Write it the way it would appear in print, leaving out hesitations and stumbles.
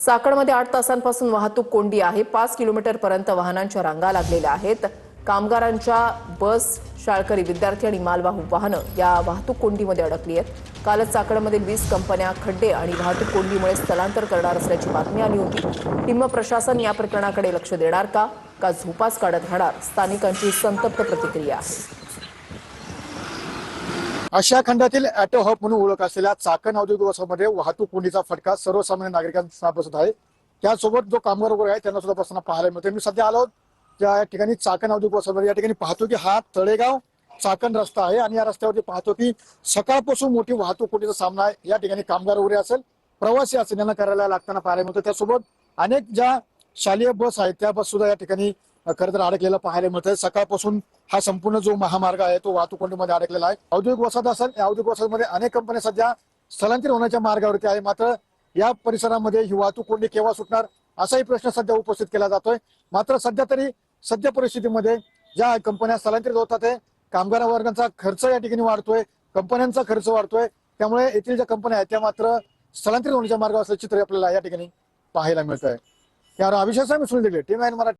चाकणमध्ये 8 तासांपासून वाहतूक कोंडी आहे। 5 किलोमीटरपर्यंत वाहनांच्या रांगा लागलेल्या आहेत। कामगारांच्या बस, शाळकरी विद्यार्थी आणि मालवाहू वाहनं या वाहतूक कोंडीमध्ये अडकली आहेत। कालच चाकणमधील 20 कंपन्या खड्डे आणि वाहतूक कोंडीमुळे स्थलांतर करणार असल्याची बातमी आली होती। टिम्म प्रशासन या प्रकरणाकडे लक्ष देणार का झोपाच काढत राहणार? स्थानिकांची संतप्त प्रतिक्रिया आहे। आशिया खंडातील ॲटो हब म्हणून ओळख असलेल्या चाकण औद्योगिक वसाहतीमध्ये वाहतूक कोंडीचा फटका सर्वसामान्य नागरिकांना बसत आहे। त्यासोबत जो कामगार वर्ग आहे त्यांना सुद्धा बसताना पाहायला मिळते। मी सध्या आलो त्या ठिकाणी चाकण औद्योगिक वसाहतीमध्ये। या ठिकाणी पाहतो की हा तळेगाव चाकण रस्ता आहे आणि या रस्त्यावरती पाहतो की सकाळपासून मोठी वाहतूक कोंडीचा सामना आहे। या ठिकाणी कामगार वगैरे असेल, प्रवासी असेल, यांना करायला लागताना पाहायला मिळतं। त्यासोबत अनेक ज्या शालेय बस आहेत त्या बस सुद्धा या ठिकाणी खरं तर अडकलेला पाहायला मिळतंय। सकाळपासून हा संपूर्ण जो महामार्ग आहे तो वाहतूक कोंडीमध्ये अडकलेला आहे। औद्योगिक वसाहत असेल, या औद्योगिक वसाहतीमध्ये अनेक कंपन्या सध्या स्थलांतरित होण्याच्या मार्गावरती आहे। मात्र या परिसरामध्ये ही वाहतूक कोंडी केव्हा सुटणार असाही प्रश्न सध्या उपस्थित केला जातोय। मात्र सध्या परिस्थितीमध्ये ज्या कंपन्या स्थलांतरित होतात आहे, कामगार वर्गांचा खर्च या ठिकाणी वाढतोय, कंपन्यांचा खर्च वाढतोय। त्यामुळे येथील ज्या कंपन्या आहेत त्या मात्र स्थलांतरित होण्याच्या मार्गावर असल्याचे चित्र आपल्याला या ठिकाणी पाहायला मिळत आहे। त्यावर अभिषेक साहेब सुनील दिले, टीम 9 मराठी।